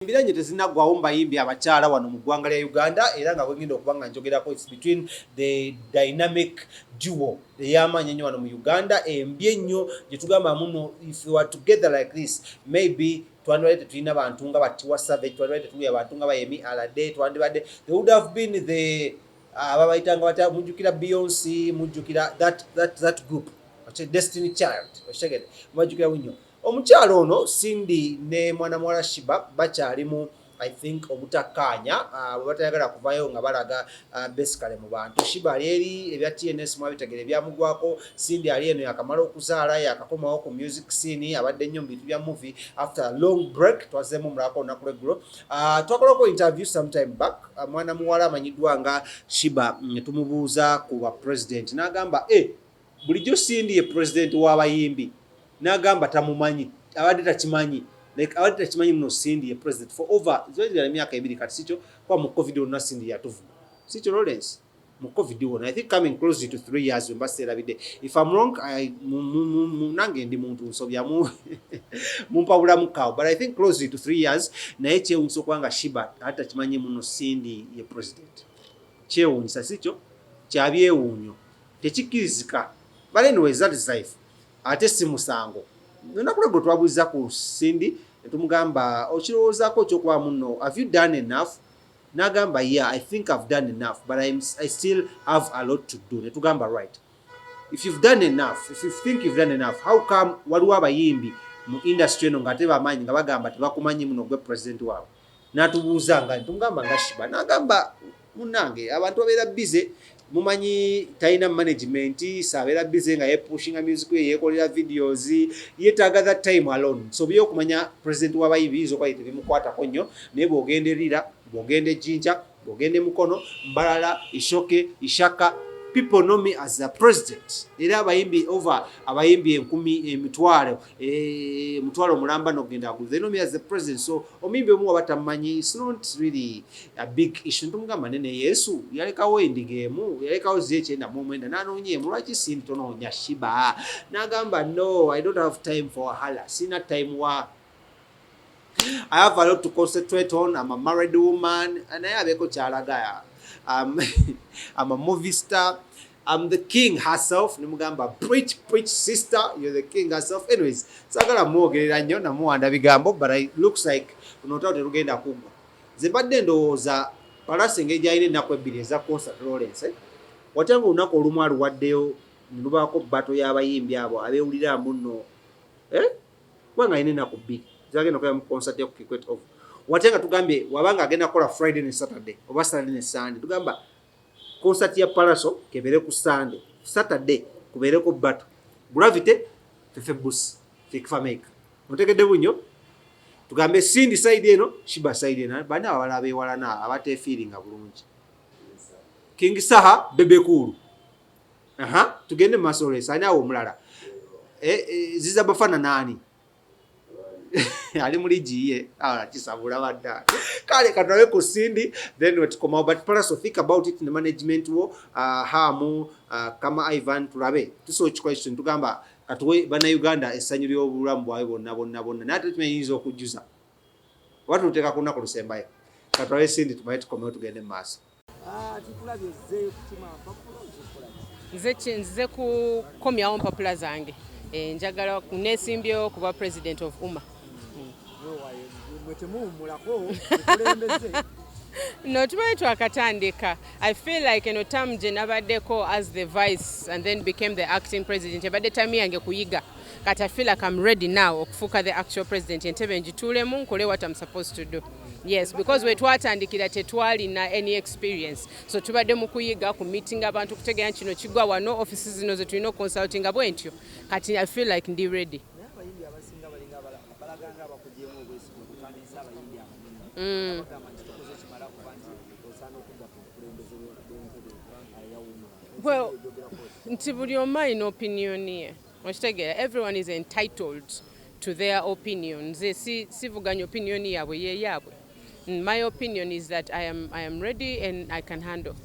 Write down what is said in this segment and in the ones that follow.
Mbiranye tezinagwawo mbayimbi abakyala wano mu ggwanga lya Uganda era nga bwengenda okuba nga njogerako it's between the dynamic duo ey'amaanyi ennyo wano mu Uganda embi ennyo gye tugamba muno if we were together like this maybe twandibadde tetulina bantu nga Batiwa Savage twandibadde tetulina bantu nga Yemi Alade twandibadde there would have been the ababayitanga bata mujjukira Beyonce mujjukira that group Destiny Child oshegede mujjukira winyo omukyalo ono Cindy ne mwana mwala Sheebah bakyalimu I think obutakkaanya batayagala kuvayo nga balaga basically mu bantu. Sheebah eri ebya TNS mwabitegere byamugwako, Cindy ali eno yakamala okuzaala yakakomawo ku music scene abadde nnyo mu bintu bya movie after a long break twazeemu mulako olunaku lw'eggulo. Twakolako interview sometime back mwana muwala amanyiddwa nga Sheebah tumubuuza ku bwa president n'agamba bulijjo Cindy ye president w'abayimbi n'agamba tamumanyi abadde takimanyi like abadde takimanyi muno Cindy ye president for over emyaka 2 kati sikyo kwa mu covid wonna Cindy yatuvuma sikyo Lawrence mu covid wonna I think coming close to 3 years when baseera bidde if I'm wrong nange ndi muntu nsobya mumpabula mukawo but I think close to 3 years naye kyewunyisa okwanga Sheebah atakimanyi muno Cindy ye president kyewunyisa sikyo kyabyewuunyo tekikkirizika but anyways that is life ate si musango nakulego twabuuza ku Cindy netumugamba okirowoozaako ekyokuba muno have you done enough n'agamba yeah I think I've done enough but I still have a lot to do netugamba right if you've done enough if you think you've done enough how come waliwo abayimbi mu industry eno nga tebamanyi nga bagamba tebakumanyi muno gwe president waabwe n'atubuuza nga tumugamba nga Sheebah n'agamba munange abantu babeera busy mumanyi taina management sabeera busy nga yepushinga music ye yekolera videos yetaaga that time alone so byo kumanya president w'abayimbi izo kwa bimukwatako nnyo naye bw'ogenderera bw'ogende Jinja bw'ogende Mukono Mbalala Ishoke Ishaka people know me as a president era abayimbi over abayimbi 10,000 mutwalo mulamba nogenda agulu they know me as the president so omimbi omu abatamanyi it's not really a big issue ntungamba nene Yesu yalekawo endigemu yalekawo zekyenda momwenda nanonye mulwaki sintononya Sheebah nagamba no I don't have time for hala sina time wa I have a lot to concentrate on I'm a married woman and I have kyalagaya I'm a movie star. I'm the king herself. Nimugamba preach sister. You're the king herself. Anyways, sagala mwogerera nnyo na muwanda bigambo but it looks like unotao terugenda kugwa. Zebadde ndowooza palasenge jaine nako ebbiri eza concert Lawrence. Watanga unako olumu aluwaddeyo nilubaako batto y'abayimbi abo abewulira muno. Wanga ine nako bbiri. Zagenda kuya mu concert ya ku Kikwete of watenga tugambe wabanga agenda kola Friday ne Saturday oba Saturday ne Sunday tugamba concert ya Palaso kebere ku Sunday Saturday kubere ku Batto Gravity Fefebus Fikfameka mutegede bunyo tugambe Cindy side eno Sheebah side eno bana abalabe walana abate feeling bulungi King Saha bebe kulu tugende masole sanya omulala ziza bafana nani ali muri giye kisabula badda kale katwawe ku Cindy then wetukoma but Palaso think about it in the management wo hamu kama Ivan tulabe tusochi question tugamba katwe bana Uganda essanyu ly'obulamu bwawe bonna nate tumenyinza okujjuza watu uteka kuna ku lusembayo katwawe Cindy tumaye tukoma tugende maaso tutulabye ze kutima mpapula nze ku komyawo mpapula zange njagala kunesimbyo kuba president of Umma. No, tubaye twakatandika. I feel like tam je nabaddeko as the vice and then became the acting president. Ebadde time yange kuyiga. Kati I feel like I'm ready now okufuka the actual president. Entebe njitulemu nkole what I'm supposed to do. Yes, because we twatandikira tetwali na any experience. So tubadde mu kuyiga ku meeting abantu kutegera kino kigwa wano offices zino ze tulino consulting abwentyo. Kati I feel like ndi ready. Well, nti buli omu alina opinion ye. Okitegera everyone is entitled to their opinions. Sivuganya opinion yabwe ye yabwe. My opinion is that I am ready and I can handle.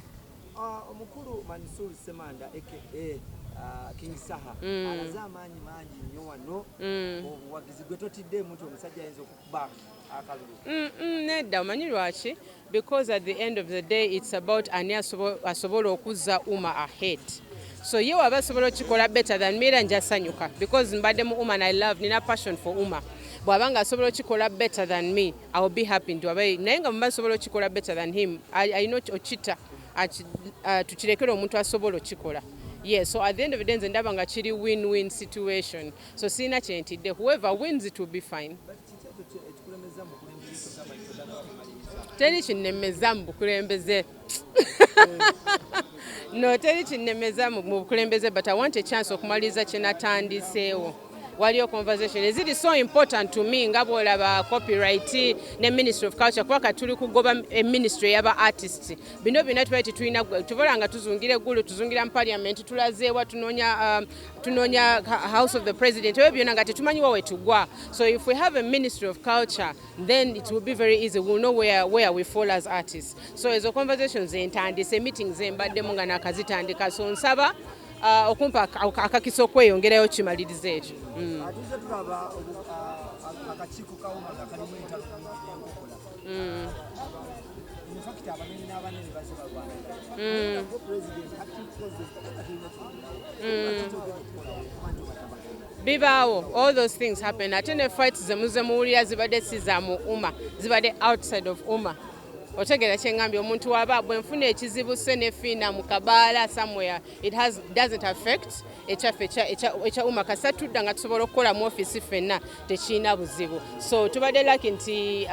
Omukulu Mansur Semanda aka King Saha alaza amanyi mangi nnyo wano obuwagizi gwe totidde muntu omusajja ayinza okukubanga Nedda omanyi lwaki? Because at the end of the day it's about ani asobola okuzza UMA ahead. So ye waba asobola okikola better than me era njasanyuka because mbadde mu UMA and I love nina passion for UMA. Bwabanga asobola okikola better than me, I will be happy nti wabaye naye nga mba asobola okikola better than him. I know ochita tukirekera omuntu asobola okikola. Yes, so at the end of the day nze ndaba nga kiri win-win situation. So sina kyentidde, whoever wins it will be fine. Teri kinnemeza mu bukulembeze. No, teri kinnemeza mu bukulembeze, but I want a chance okumaliriza kye natandiseewo. Waliyo conversation. Is it so important to me nga bw'olaba copyright ne Ministry of Culture kuba tuli kugoba ministry y'aba artists. Bino bina tubaye tulina tuvola nga tuzungire eggulu tuzungira mu parliament tulazeewa tunoonya House of the President. Ebyo byonna nga tetumanyiwa we tugwa. So if we have a Ministry of Culture, then it will be very easy. We'll know where we fall as artists. So ezo conversations entandise meetings embaddemu nga nakazitandika. So nsaba okumpa akakiso okweyongerayo kimaliriza ekyo. Atuze tulaba akakiiko ka UMA nga kalimu entalo y'enkokola. In fact abanene n'abanene bazze balwana. President, acting president, Bibaawo, all those things happen. Ate ne fights ze muwulira zibadde si za mu UMA, zibadde outside of UMA. Otegera kyengambye omuntu waba bwenfuna ekizibu se ne fina mu kabaala somewhere it doesn't affect ekya UMA kasatudda nga tusobola okukola mu office ffenna tekiina buzibu. So tubadde lucky nti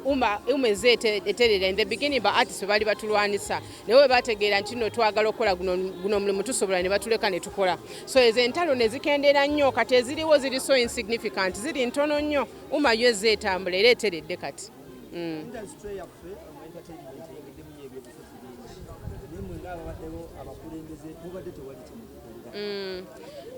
UMA eterera in the beginning ba artists bali batulwanisa naye we bategeera nti no twagala okukola guno mulimu tusobola ne batuleka ne tukola. So ezo entalo ne zikendera nnyo kati eziriwo ziri so insignificant ziri ntono nnyo UMA yo ezeetambula era eteredde kati. industry yaffe mu entertainment eyongedde mu ebyobufuzi bingi naye mwe ng'ababaddewo abakulembeze mubadde tewali kimukukolera.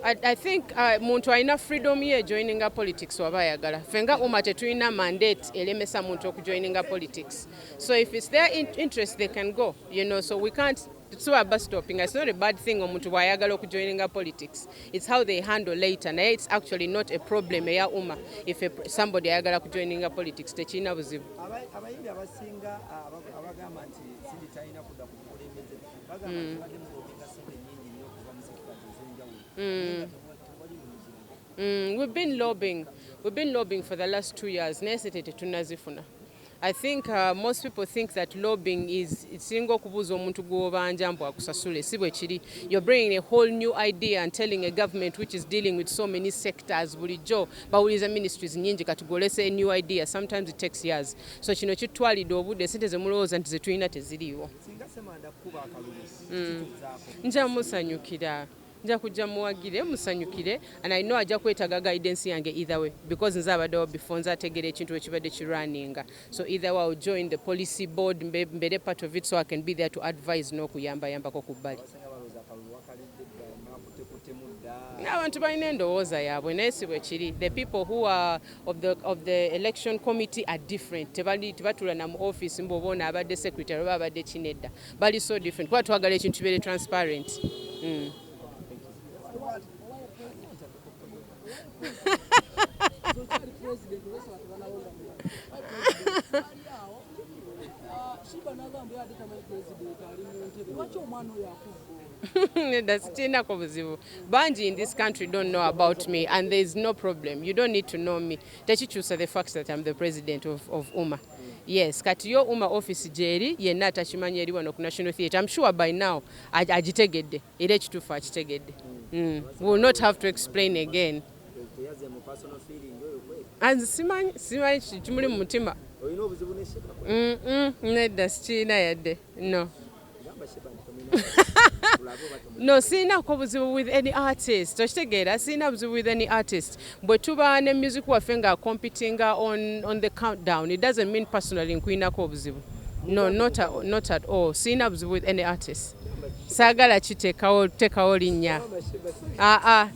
I think muntu alina freedom ye joininga politics waba ayagala. Fenga UMA tetulina mandate elemesa muntu okujoininga politics. So if it's their interest they can go, so we can't so about stopping. It's not a bad thing omuntu wayagala okujoininga politics. It's how they handle later. Naye it's actually not a problem ya UMA if somebody ayagala kujoininga politics tekina buzibu. Abayimbi abasinga abagamba nti sindi talina kudda ku bukulembeze bagamba nti badde mu kwogera sente nnyingi nnyo okuva mu sekitale ez'enjawulo. We've been lobbying for the last 2 years. Nesete tetunazifuna. I think most people think that lobbying is singo kubuza omuntu gw'obanja mbu akusasule si bwe kiri. You're bringing a whole new idea and telling a government which is dealing with so many sectors bulijjo bawuliza ministries nnyingi katugolese a new idea. Sometimes it takes years. So kino kitwalidde obudde sente ze mulowooza nti ze tulina teziriiwo. Singa Semanda kuba akalulu nja musanyukira nja kujja muwagire musanyukire and I know ajja kwetaaga guidance yange either way because nze abaddewo before nze ategeera ekintu ekibadde kirunninga. So either way I'll join the policy board mbere part of it so I can be there to advise n'okuyambayambako ku bbali. Abantu balina endowooza yaabwe naye si bwe kiri. The people who are of the election committee are different. Tebatula na mu office mbobona abadde secretary oba abadde kinedda. Bali so different. Kuba twagala ekintu kibeere transparent. That's buzibu. Banji in this country don't know about me and there is no problem. You don't need to know me. Techikyusa the fact that I'm the president of UMA. Yes, kati yo UMA office jeri yenna atakimanyi eri wano ku National Theatre. I'm sure by now agitegedde era ekituufu akitegedde. We will not have to explain again. Simanyi kimuli mu mutima. Nedda sikiina yadde. No. No, sina buzibu with any artist. Toshitegeera sina buzibu with any artist. Bwe tuba ne music waffe nga competing on the countdown, it doesn't mean personally nkuinako buzibu. No, not at all. Sina buzibu with any artist. Sagala tekawo linnya.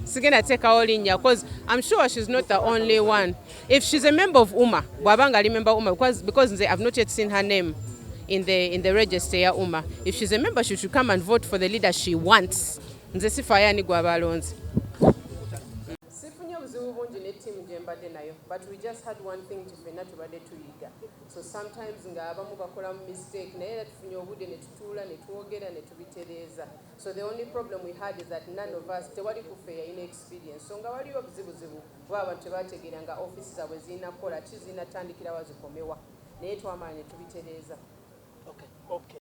Sigenda tekawo linnya because I'm sure she's not the only one. If she's a member of UMA, bwabanga ali member of UMA because I've not yet seen her name in the register ya UMA. If she's a member, she should come and vote for the leader she wants. Nze sifa yani gwa balonzi. Sifunye buzibu obuzibu bungi ne ttiimu gye mbadde nayo, but we just had one thing nti ffenna tubadde tuyiga. So sometimes ng'abamu bakola mu mistake naye era tufunye obudde ne tutuula ne twogera ne tubitereeza. So the only problem we had is that none of us tewali kuffe yalina experience. So nga waliwo obuzibuzibu bwe abantu tebategeera nga office zaabwe zirina kukola ki, zirina tandikira wa zikomewa, naye twamala ne tubitereeza. Okay.